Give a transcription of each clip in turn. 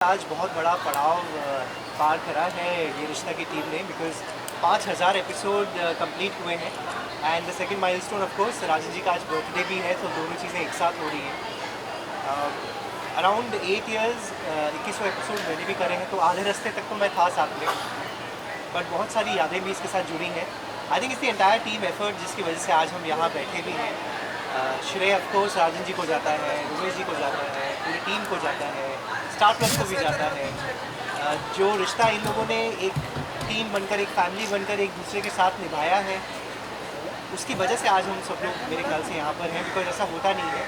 आज बहुत बड़ा पड़ाव पार करा है ये रिश्ता की टीम ने बिकॉज 5000 एपिसोड कंप्लीट हुए हैं and the second milestone of course Rajan ji का आज बर्थडे भी है, तो दोनों चीज़ें एक साथ हो रही हैं। अराउंड 8 ईयर्स 2100 एपिसोड मैंने भी करे हैं, तो आधे रास्ते तक तो मैं था साथ में, बट बहुत सारी यादें भी इसके साथ जुड़ी हैं। I think it's the entire team effort जिसकी वजह से आज हम यहाँ बैठे भी हैं। श्रेय ऑफ कोर्स राजन जी को जाता है, उमेश जी को जाता है, पूरी टीम को जाता है, स्टार प्लस को भी जाता है। जो रिश्ता इन लोगों ने एक टीम बनकर, एक फैमिली बनकर एक दूसरे के साथ निभाया है, उसकी वजह से आज हम सब लोग मेरे ख्याल से यहाँ पर हैं। बिकॉज ऐसा होता नहीं है,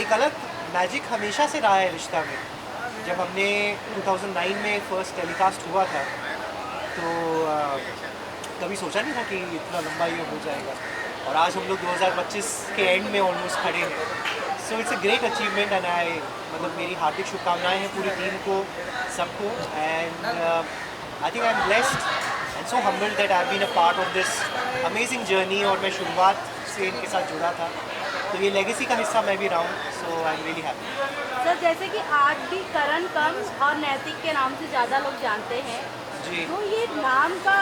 एक अलग मैजिक हमेशा से रहा है रिश्ता में। जब हमने 2009 में फर्स्ट टेलीकास्ट हुआ था तो कभी सोचा नहीं था कि इतना लंबा ये हो जाएगा, और आज हम लोग 2025 के एंड में ऑलमोस्ट खड़े हैं। So it's a great achievement and मतलब मेरी हार्दिक शुभकामनाएं हैं पूरी टीम को, सबको। And I think I am blessed and so humbled that I have been a part of this amazing journey, और मैं शुरुआत से इनके साथ जुड़ा था, तो ये लेगेसी का हिस्सा मैं भी रहा हूँ। So I am really happy. Sir, जैसे कि आज भी करण कम और नैतिक के नाम से ज़्यादा लोग जानते हैं जी, तो ये नाम का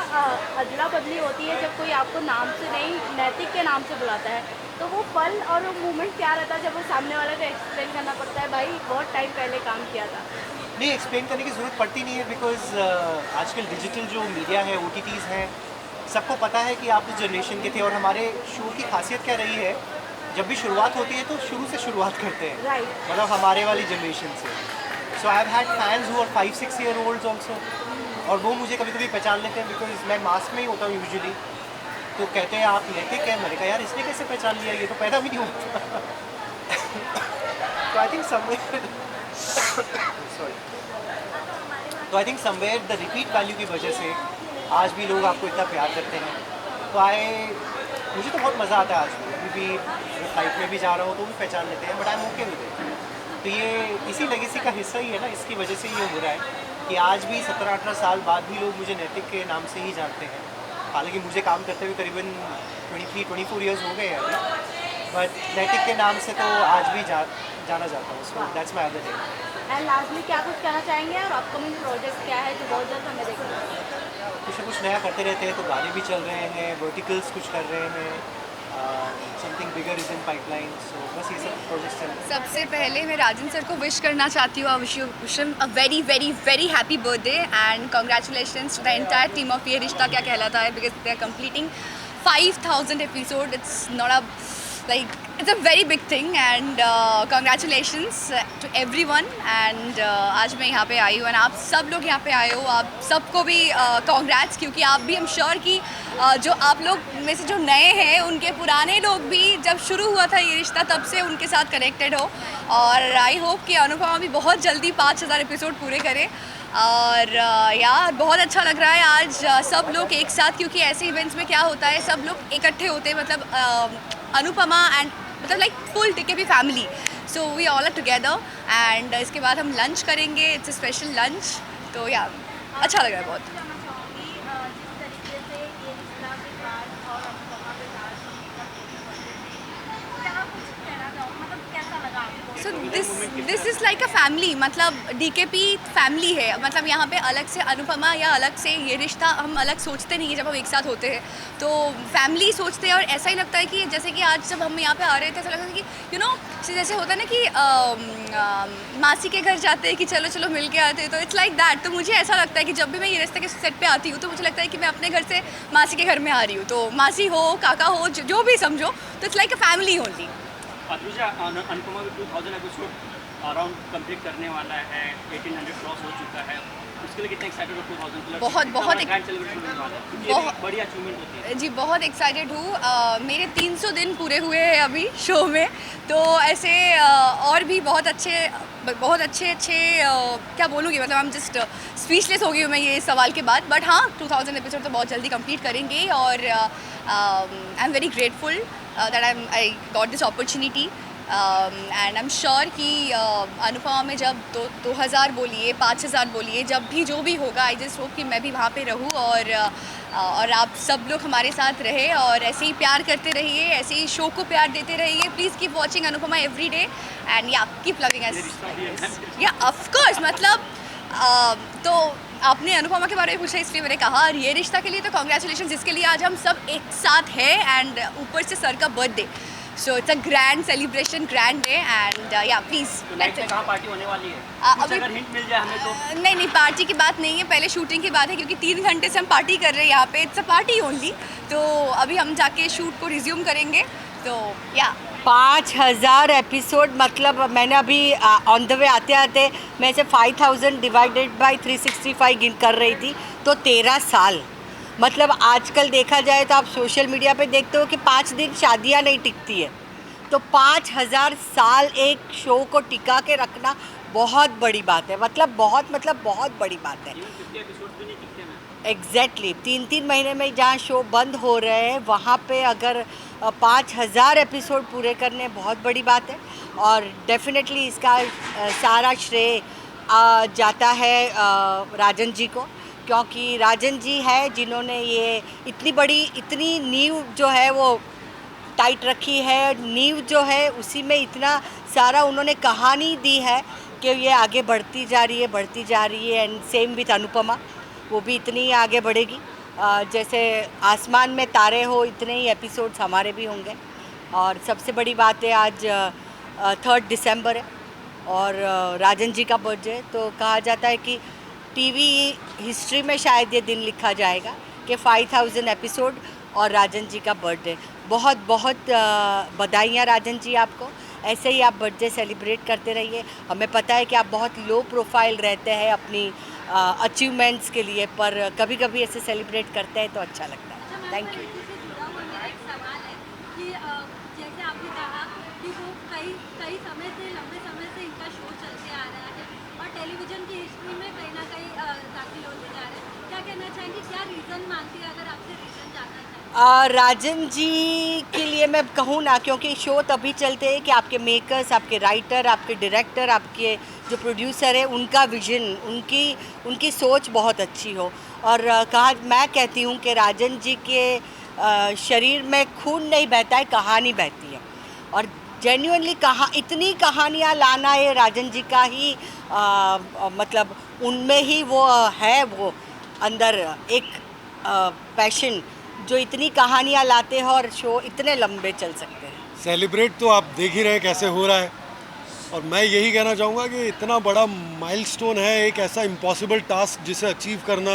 अदला बदली होती है जब कोई आपको नाम से नहीं नैतिक के नाम से बुलाता है, तो वो पल और वो मोमेंट क्या रहता है जब वो सामने वाले को एक्सप्लेन करना पड़ता है, भाई बहुत टाइम पहले काम किया था? नहीं, एक्सप्लेन करने की ज़रूरत पड़ती नहीं है बिकॉज आजकल डिजिटल जो मीडिया है, OTTs हैं, सबको पता है कि आप इस जनरेशन के थे। और हमारे शो की खासियत क्या रही है, जब भी शुरुआत होती है तो शुरू से शुरुआत करते हैं, राइट। मतलब हमारे वाली जनरेशन से। So I have had fans who are 5-6 year olds also, और वो मुझे कभी कभी पहचान लेते हैं बिकॉज मैं मास्क में ही होता हूँ यूजुअली। तो कहते हैं आप नैतिक है, मैंने कहा यार इसने कैसे पहचान लिया, ये तो पैदा भी नहीं होता। तो आई थिंक समवेयर सॉरी तो I think somewhere the repeat value की वजह से आज भी लोग आपको इतना प्यार करते हैं। तो मुझे तो बहुत मज़ा आता है आज भी, अभी भी फ्लाइट में भी जा रहा हूँ तो भी पहचान लेते हैं, but I M okay with it. तो ये इसी लेगेसी का हिस्सा ही है ना, इसकी वजह से ये हो रहा है कि आज भी 17-18 साल बाद भी लोग मुझे नैतिक के नाम से ही जानते हैं। हालांकि मुझे काम करते हुए करीबन 23-24 ईयर्स हो गए हैं अभी, बट नैतिक के नाम से तो आज भी जाना जाता हूँ। So that's my other name. And lastly क्या कुछ कहना चाहेंगे और अपकमिंग प्रोजेक्ट क्या है जो बहुत जल्द हमें देखना है? कुछ ना कुछ नया करते रहते हैं, तो गाने भी चल रहे हैं, वर्टिकल्स कुछ कर रहे हैं, something bigger is in pipeline. So बस ये सब प्रोजेक्ट्स चल रहे हैं। सबसे पहले मैं राजन सर को विश करना चाहती हूँ, wish him a very very very happy birthday and congratulations to the entire team of ये रिश्ता क्या कहलाता है, because they are completing 5000 episode. It's not a like it's a very big thing and congratulations to everyone and आज मैं यहाँ पे आई हूँ and आप सब लोग यहाँ पे आए हो, आप सबको भी congrats, क्योंकि आप भी हम श्योर कि जो आप लोग में से जो नए हैं उनके पुराने लोग भी जब शुरू हुआ था ये रिश्ता तब से उनके साथ कनेक्टेड हो, और आई होप कि अनुपमा भी बहुत जल्दी 5000 एपिसोड पूरे करें। और यार बहुत अच्छा लग रहा है आज सब लोग एक साथ, क्योंकि ऐसे इवेंट्स में क्या होता है सब लोग इकट्ठे होते हैं, मतलब अनुपमा एंड मतलब like full TKP family, so we all are together and इसके बाद हम लंच करेंगे, इट्स अ स्पेशल लंच, तो यार अच्छा लग रहा है बहुत। So this is like a family, मतलब DKP फैमिली है, मतलब यहाँ पे अलग से अनुपमा या अलग से ये रिश्ता हम अलग सोचते नहीं है जब हम एक साथ होते हैं, तो फैमिली सोचते हैं। और ऐसा ही लगता है कि जैसे कि आज जब हम यहाँ पे आ रहे थे ऐसा लगता है कि जैसे होता है ना कि मासी के घर जाते हैं कि चलो चलो मिल के आते हैं, तो इट्स लाइक दैट। तो मुझे ऐसा लगता है कि जब भी मैं ये रिश्ते के सेट पे आती हूँ तो मुझे लगता है कि मैं अपने घर से मासी के घर में आ रही हूँ, तो मासी हो काका हो जो भी समझो, तो it's like a family only. Anupama भी 2000 एपिसोड अराउंड कंप्लीट करने वाला है, 1800 क्रॉस हो चुका है, उसके लिए कितना एक्साइटेड हो? 2000 बहुत ग्रैंड सेलिब्रेशन होने वाला है, ये भी बड़ी अचीवमेंट होती है। जी बहुत एक्साइटेड हूँ। मेरे 300 दिन पूरे हुए हैं अभी शो में, तो ऐसे और भी बहुत अच्छे क्या बोलूँगी, मतलब आई एम जस्ट स्पीचलेस हो गई हूँ मैं ये सवाल के बाद। बट हाँ, 2000 एपिसोड तो बहुत जल्दी कंप्लीट करेंगे, और I am very grateful that I got this opportunity and I am sure कि अनुपमा में जब 2000 बोलिए 5000 बोलिए, जब भी जो भी होगा, आई जस्ट होप कि मैं भी वहाँ पे रहूँ, और आप सब लोग हमारे साथ रहे और ऐसे ही प्यार करते रहिए, ऐसे ही शो को प्यार देते रहिए। Please keep watching Anupama every day and या कीप लविंग अस। या ऑफ कोर्स, मतलब तो आपने अनुपमा के बारे में पूछा इसलिए मैंने कहा, और ये रिश्ता के लिए तो कॉन्ग्रेचुलेशन, जिसके लिए आज हम सब एक साथ हैं एंड ऊपर से सर का birthday, so it's a grand celebration, grand day and या प्लीज़। तो नाइट में कहाँ पार्टी होने वाली है? कुछ अभी अगर हिंट मिल जाए हमें तो। नहीं, पार्टी की बात नहीं है, पहले शूटिंग की बात है, क्योंकि 3 घंटे से हम पार्टी कर रहे हैं यहाँ पे, इट्स अ पार्टी ओनली। तो अभी हम जाके शूट को रिज्यूम करेंगे, तो या 5000 एपिसोड, मतलब मैंने अभी ऑन द वे आते आते मैं से 5000 डिवाइडेड बाय 365 गिन कर रही थी, तो 13 साल। मतलब आजकल देखा जाए तो आप सोशल मीडिया पे देखते हो कि 5 दिन शादियां नहीं टिकती है, तो 5000 साल एक शो को टिका के रखना बहुत बड़ी बात है। मतलब बहुत बड़ी बात है। 50 एपिसोड्स भी नहीं टिकते में। एग्जैक्टली 3-3 महीने में जहाँ शो बंद हो रहे हैं, वहाँ पे अगर 5000 एपिसोड पूरे करने बहुत बड़ी बात है। और डेफिनेटली इसका सारा श्रेय जाता है राजन जी को, क्योंकि राजन जी है जिन्होंने ये इतनी नींव जो है वो टाइट रखी है। नींव जो है उसी में इतना सारा उन्होंने कहानी दी है कि ये आगे बढ़ती जा रही है। एंड सेम विथ अनुपमा, वो भी इतनी आगे बढ़ेगी। जैसे आसमान में तारे हो, इतने ही एपिसोड्स हमारे भी होंगे। और सबसे बड़ी बात है आज 3 दिसंबर है और राजन जी का बर्थडे, तो कहा जाता है कि टीवी हिस्ट्री में शायद ये दिन लिखा जाएगा कि 5000 एपिसोड और राजन जी का बर्थडे। बहुत बधाइयाँ राजन जी आपको, ऐसे ही आप बर्थडे सेलिब्रेट करते रहिए। हमें पता है कि आप बहुत लो प्रोफाइल रहते हैं अपनी अचीवमेंट्स के लिए, पर कभी कभी ऐसे सेलिब्रेट करते हैं तो अच्छा लगता है। Thank you. जैसे आपने कहा कि वो कई समय से, लंबे समय से इनका शो चलते आ रहा है और टेलीविज़न की हिस्ट्री में कहीं ना कहीं दाखिल होते जा रहे हैं, क्या कहना चाहेंगे, क्या रीज़न मानती है, अगर आपसे रीज़न जानना चाहें? राजन जी के लिए मैं कहूँ ना, क्योंकि शो तभी चलते हैं कि आपके मेकर्स, आपके राइटर, आपके डायरेक्टर, आपके जो प्रोड्यूसर है, उनका विजन, उनकी सोच बहुत अच्छी हो। और मैं कहती हूँ कि राजन जी के शरीर में खून नहीं बहता है, कहानी बहती है। और जेन्युइनली इतनी कहानियाँ लाना है राजन जी का ही मतलब उनमें ही वो है, वो अंदर एक पैशन जो इतनी कहानियाँ लाते हैं और शो इतने लंबे चल सकते हैं। सेलिब्रेट तो आप देख ही रहे हैं कैसे हो रहा है, और मैं यही कहना चाहूँगा कि इतना बड़ा माइलस्टोन है, एक ऐसा इम्पॉसिबल टास्क जिसे अचीव करना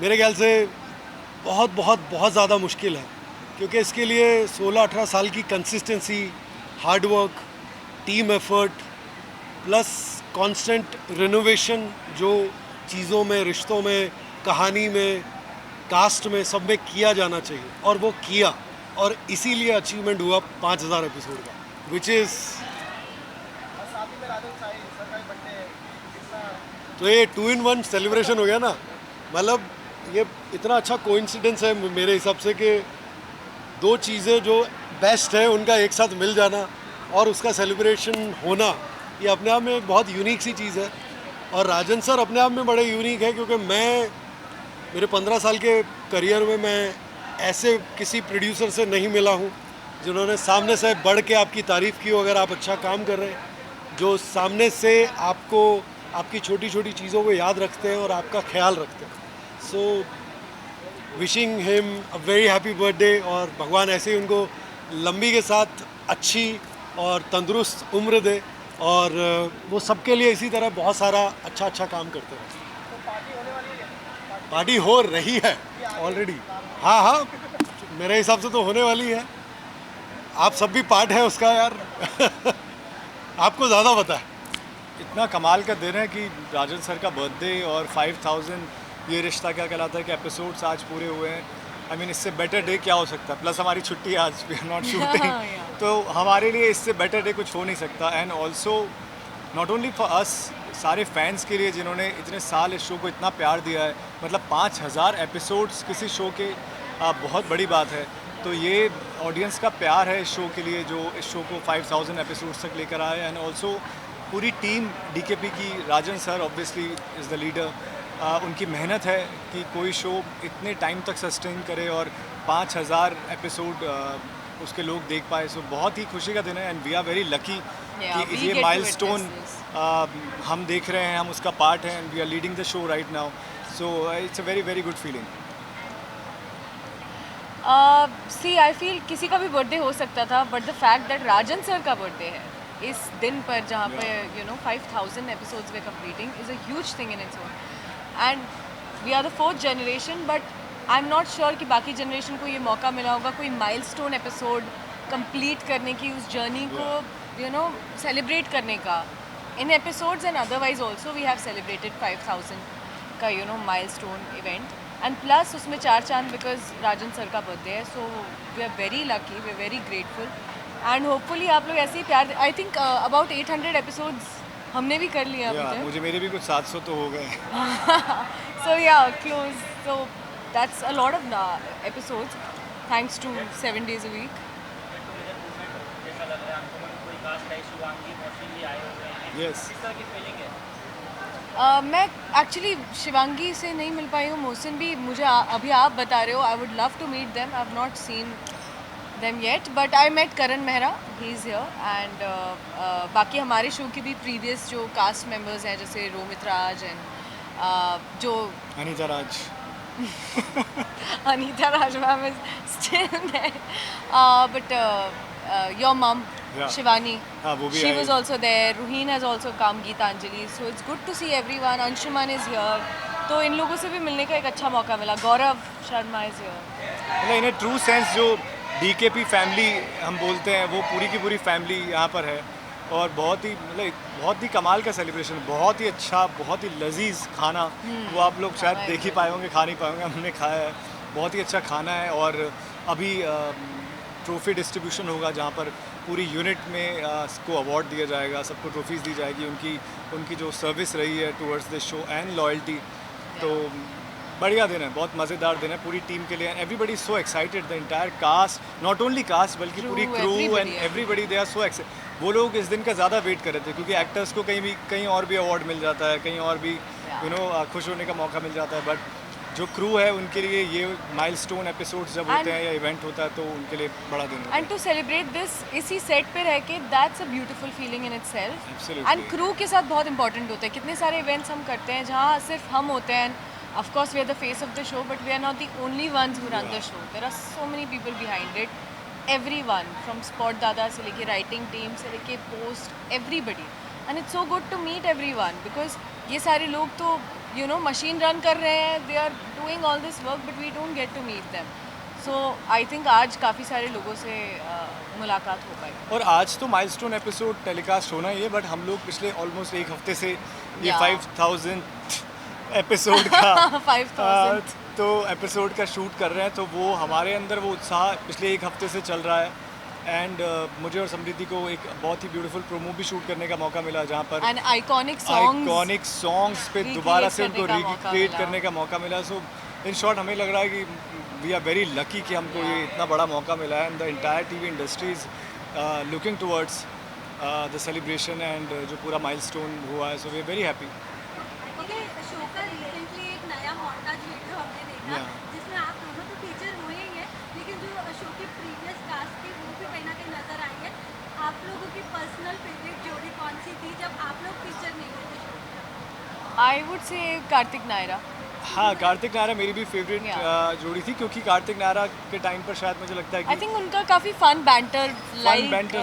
मेरे ख्याल से बहुत ज़्यादा मुश्किल है, क्योंकि इसके लिए 16-18 साल की consistency, hard work, team effort plus constant renovation, जो चीज़ों में, रिश्तों में, कहानी में, कास्ट में, सब में किया जाना चाहिए, और वो किया, और इसीलिए अचीवमेंट हुआ 5000 एपिसोड का, विच इज़ तो ये 2-in-1 सेलिब्रेशन हो गया ना। मतलब ये इतना अच्छा कोइंसिडेंस है मेरे हिसाब से कि 2 चीज़ें जो बेस्ट है उनका एक साथ मिल जाना और उसका सेलिब्रेशन होना, ये अपने आप में एक बहुत यूनिक सी चीज़ है। और राजन सर अपने आप में बड़े यूनिक है, क्योंकि मेरे 15 साल के करियर में मैं ऐसे किसी प्रोड्यूसर से नहीं मिला हूँ जिन्होंने सामने से बढ़ के आपकी तारीफ़ की हो अगर आप अच्छा काम कर रहे हैं, जो सामने से आपको आपकी छोटी छोटी चीज़ों को याद रखते हैं और आपका ख्याल रखते हैं। So wishing him a very happy birthday, और भगवान ऐसे ही उनको लंबी के साथ अच्छी और तंदुरुस्त उम्र दे, और वो सबके लिए इसी तरह बहुत सारा अच्छा काम करते रहे। पार्टी हो रही है ऑलरेडी। हाँ, मेरे हिसाब से तो होने वाली है। आप सब भी पार्ट है उसका यार। आपको ज़्यादा पता है। इतना कमाल का दिन है कि राजन सर का बर्थडे और 5000 ये रिश्ता क्या कहलाता है कि एपिसोड्स आज पूरे हुए हैं। आई मीन इससे बेटर डे क्या हो सकता है, प्लस हमारी छुट्टी है आज, वी आर नॉट शूटिंग, तो हमारे लिए इससे बेटर डे कुछ हो नहीं सकता। And also not only for us, सारे फैंस के लिए जिन्होंने इतने साल इस शो को इतना प्यार दिया है। मतलब 5000 एपिसोड्स किसी शो के बहुत बड़ी बात है। तो ये ऑडियंस का प्यार है इस शो के लिए, जो इस शो को 5000 एपिसोड्स तक लेकर आए। एंड ऑल्सो पूरी टीम डीकेपी की, Rajan sir obviously is the leader, उनकी मेहनत है कि कोई शो इतने टाइम तक सस्टेन करे और 5000 एपिसोड उसके लोग देख पाए। सो बहुत ही खुशी का दिन है, and we are very lucky Yeah, we कि get ये to माइलस्टोन witness this. हम देख रहे हैं, हम उसका पार्ट हैं, we are leading the show right now, so it's a very very good feeling. See I feel किसी का भी बर्थडे हो सकता था, but the fact that Rajan sir का बर्थडे है इस दिन पर जहाँ पे 5,000 episodes we completing is a huge thing in its own. And we are the 4th generation, but I am not sure कि बाकी जनरेशन को ये मौका मिला होगा कोई माइलस्टोन एपिसोड कंप्लीट करने की, उस जर्नी को सेलिब्रेट करने का. In episodes and otherwise also we have celebrated 5,000 का माइलस्टोन इवेंट. एंड प्लस उसमें 4 चांद बिकॉज राजन सर का बर्थडे है. So we are very lucky, we are very grateful. And hopefully आप लोग ऐसे ही प्यार, आई थिंक अबाउट 800 एपिसोड्स हमने भी कर लिया अभी तक. मुझे मेरे भी कुछ 700 तो हो गए. So yeah, close. So that's a lot of episodes, thanks to 7 days a week. जैसा लग रहा है हमको कोई कास्ट है, शिवांगी मौसम भी आए हुए हैं. Yes. किस तरह की फीलिंग है? मैं एक्चुअली शिवांगी से नहीं मिल पाई हूँ. मोहसिन भी मुझे अभी आप बता रहे हो, I would love to meet them. I have not seen them yet, but I met Karan Mehra, he is here. And बाकी हमारे शो के भी प्रीवियस जो कास्ट मेंबर्स हैं जैसे रोमित राज एंड जो अनीता राज. Anita Rajmam is still there. But your mom, Yeah. Shivani, हाँ, वो भी she I. was also there. Ruheen has also come, Geetanjali. So it's good to see everyone. Anshuman is here. तो इन लोगों से भी मिलने का एक अच्छा मौका मिला. Gaurav Sharma is here. मतलब इन ट्रू सेंस जो DKP फैमिली हम बोलते हैं वो पूरी की पूरी फैमिली यहाँ पर है. और बहुत ही बहुत ही कमाल का सेलिब्रेशन, बहुत ही अच्छा, बहुत ही लजीज खाना. वो आप लोग शायद देख ही पाए होंगे, खा नहीं पाए होंगे, हमने खाया है. बहुत ही अच्छा खाना है. और अभी ट्रॉफी डिस्ट्रीब्यूशन होगा जहाँ पर पूरी यूनिट में को अवार्ड दिया जाएगा, सबको ट्रॉफीज़ दी जाएगी उनकी जो सर्विस रही है towards the show and loyalty. तो बढ़िया दिन है, बहुत मज़ेदार दिन है पूरी टीम के लिए. And everybody so excited, the entire cast, not only cast बल्कि पूरी crew and everybody they are so excited. वो लोग इस दिन का ज़्यादा वेट कर रहे थे क्योंकि एक्टर्स को कहीं और भी अवार्ड मिल जाता है, कहीं और भी खुश होने का मौका मिल जाता है. बट जो क्रू है उनके लिए ये माइलस्टोन एपिसोड्स जब होते हैं या इवेंट होता है तो उनके लिए बड़ा दिन है. एंड टू सेलिब्रेट दिस इसी सेट पे रह के, that's a beautiful feeling in itself. Absolutely. And crew के साथ बहुत इंपॉर्टेंट होता है. कितने सारे इवेंट्स हम करते हैं जहाँ सिर्फ हम होते हैं. Of course we are the face of the show, but we are not the only ones who run the show. There are so many people behind it. Everyone from Spot Dada से लेके writing team से लेके post, everybody. And it's so good to meet everyone because ये सारे लोग तो machine run कर रहे हैं. They are doing all this work, but we don't get to meet them. So I think आज काफ़ी सारे लोगों से मुलाकात हो पाई. और आज तो माइलस्टोन एपिसोड टेलीकास्ट होना ही है, बट हम लोग पिछले ऑलमोस्ट एक हफ्ते से ये 5,000 एपिसोड का 5,000 तो एपिसोड का शूट कर रहे हैं. तो वो हमारे अंदर वो उत्साह पिछले एक हफ्ते से चल रहा है. एंड मुझे और समृद्धि को एक बहुत ही ब्यूटीफुल प्रोमो भी शूट करने का मौका मिला जहाँ पर एंड आइकॉनिक सॉन्ग्स पे दोबारा से उनको रिक्रिएट करने का मौका मिला. सो इन शॉर्ट हमें लग रहा है कि वी आर वेरी लकी कि हमको ये इतना बड़ा मौका मिला है. And the entire TV industry is looking towards the celebration and जो पूरा माइलस्टोन हुआ है. So we are very happy. Okay, show का रिसेंटली एक नया मॉन्टाज वीडियो हमने देखा जिसमें आप दोनों तो फीचर हुए ही हैं, लेकिन जो शो की प्रीवियस कास्ट थी वो भी कहीं ना कहीं नजर आई है. आप लोगों की पर्सनल फेवरेट जोड़ी कौन सी थी जब आप लोग फीचर नहीं हुए थे शो में? I would say Kartik Naira. हाँ, कार्तिक नायरा मेरी भी फेवरेट जोड़ी थी क्योंकि कार्तिक नायरा के टाइम पर शायद मुझे लगता है आई कि थिंक उनका काफ़ी फन बैंटर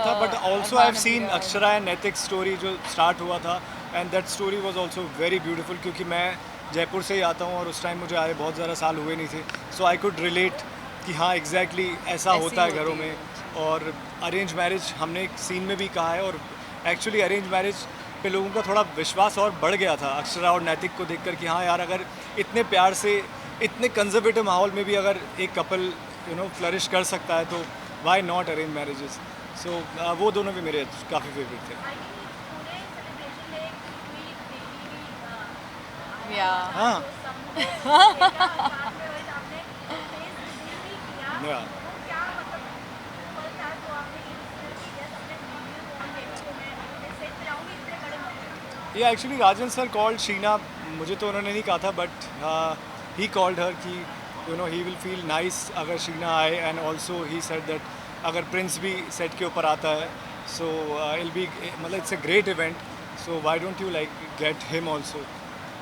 था. But also I have seen Akshara and नैतिक स्टोरी जो स्टार्ट हुआ था and that story was also very beautiful क्योंकि मैं जयपुर से ही आता हूँ और उस टाइम मुझे आए बहुत ज़्यादा साल हुए नहीं थे. सो आई कुड रिलेट कि हाँ एग्जैक्टली ऐसा होता है घरों में. और अरेंज मैरिज हमने एक सीन में भी कहा है. और एक्चुअली अरेंज मैरिज पे लोगों का थोड़ा विश्वास और बढ़ गया था अक्षरा और नैतिक को देखकर कि हाँ यार, अगर इतने प्यार से इतने कंजर्वेटिव माहौल में भी अगर एक कपल फ्लरिश कर सकता है तो वाई नॉट अरेंज मैरिजेस. सो वो दोनों भी मेरे काफ़ी फेवरेट थे. हाँ या ये एक्चुअली राजन सर कॉल्ड शीना. मुझे तो उन्होंने नहीं कहा था बट ही कॉल्ड हर कि ही विल फील नाइस अगर शीना आए. And also he said that अगर प्रिंस भी सेट के ऊपर आता है सो इल बी मतलब it's a great event, so why don't you like get him also.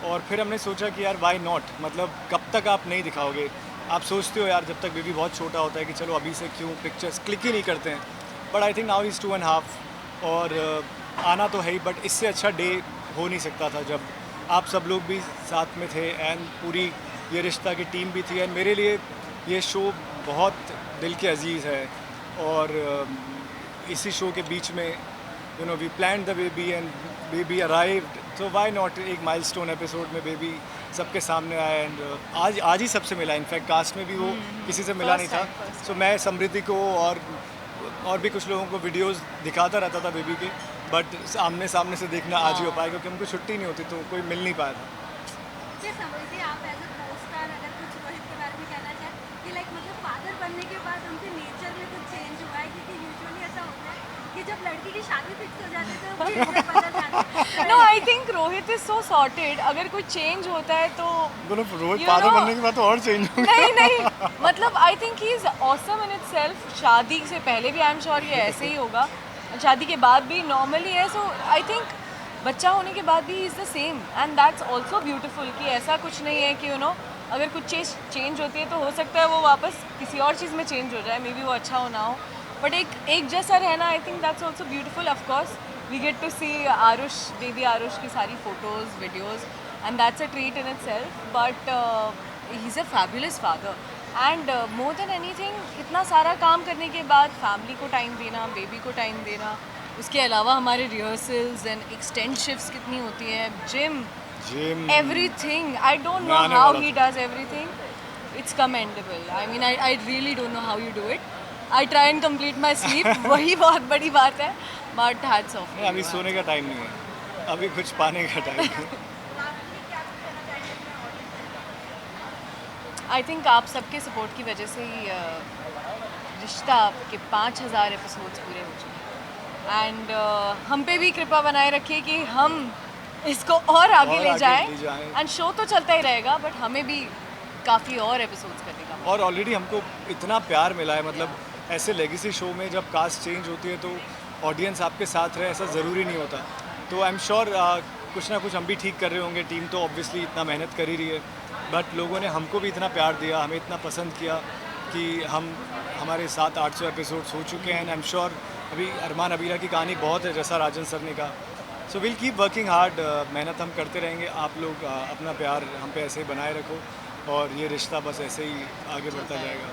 और फिर हमने सोचा कि यार वाई नॉट, मतलब कब तक आप नहीं दिखाओगे। आप सोचते हो यार जब तक बेबी बहुत छोटा होता है कि चलो अभी से क्यों पिक्चर्स क्लिक ही नहीं करते हैं, but I think now is 2.5 और आना तो है ही, बट इससे अच्छा डे हो नहीं सकता था जब आप सब लोग भी साथ में थे एंड पूरी ये रिश्ता की टीम भी थी। एंड मेरे लिए ये शो बहुत दिल के अजीज़ है और इसी शो के बीच में you know we plan the baby and baby arrived, तो व्हाई नॉट एक माइलस्टोन एपिसोड में बेबी सबके सामने आया। एंड आज ही सबसे मिला, इनफैक्ट कास्ट में भी वो किसी से मिला नहीं था। सो मैं समृद्धि को और भी कुछ लोगों को वीडियोस दिखाता रहता था बेबी के, बट आमने सामने से देखना आज ही हो पाया क्योंकि हमको छुट्टी नहीं होती तो कोई मिल नहीं पाया था। क्या समझिए आप एज अ पोस्टर अगर कुछ रोहित के बारे में कहना चाहें कि लाइक मतलब फादर बनने के बाद उनके नेचर में कुछ चेंज हुआ है, क्योंकि यूजुअली ऐसा होता है कि जब लड़की की शादी फिक्स हो जाती है तो फिर बदल जाता है। No, I think Rohit is so sorted. अगर कोई चेंज होता है तो रोहित You फादर know- बनने के बाद तो और चेंज हो गया। नहीं मतलब I think he is awesome in itself. शादी से पहले भी आई एम श्योर ये ऐसे ही होगा, शादी के बाद भी नॉर्मली है। सो आई थिंक बच्चा होने के बाद भी is the same and that's also beautiful कि ऐसा कुछ नहीं है कि यू नो अगर कुछ चीज़ चेंज होती है तो हो सकता है वो वापस किसी और चीज़ में चेंज हो जाए, मे बी वो अच्छा हो ना हो, बट एक जैसा रहना I think that's also beautiful. Of course we get to see Aarush, baby Aarush की सारी photos videos and that's a treat in itself, but he is a fabulous father and more than anything इतना सारा काम करने के बाद फैमिली को टाइम देना, बेबी को टाइम देना, उसके अलावा हमारे रिहर्सल्स एंड एक्सटेंड शिफ्ट्स कितनी होती हैं, gym, everything. I don't know आने how वाला he does everything. It's commendable. I mean, I really don't know how you do it. I try and complete my sleep. वही बहुत बड़ी बात है. But hats off. नहीं, अभी सोने का टाइम नहीं है, अभी कुछ पाने का टाइम है। I think आप सबके सपोर्ट की वजह से ही रिश्ता के 5000 एपिसोड्स पूरे हो चुके हैं एंड हम पे भी कृपा बनाए रखिए कि हम इसको और आगे और ले आगे जाएं ले जाएं। एंड शो तो चलता ही रहेगा बट हमें भी काफ़ी और एपिसोड्स करने का मौका। और ऑलरेडी हमको इतना प्यार मिला है, मतलब ऐसे लेगेसी शो में जब कास्ट चेंज होती है तो ऑडियंस आपके साथ रहे ऐसा ज़रूरी नहीं होता। तो आई एम श्योर कुछ ना कुछ हम भी ठीक कर रहे होंगे। टीम तो ऑब्वियसली इतना मेहनत कर ही रही है, बट लोगों ने हमको भी इतना प्यार दिया, हमें इतना पसंद किया कि हमारे 700-800 एपिसोड्स हो चुके हैं। आई एम श्योर अभी अरमान अबीरा की कहानी बहुत है, जैसा राजन सर ने कहा। So will keep working hard, मेहनत हम करते रहेंगे। आप लोग अपना प्यार हम पे ऐसे ही बनाए रखो और ये रिश्ता बस ऐसे ही आगे बढ़ता जाएगा।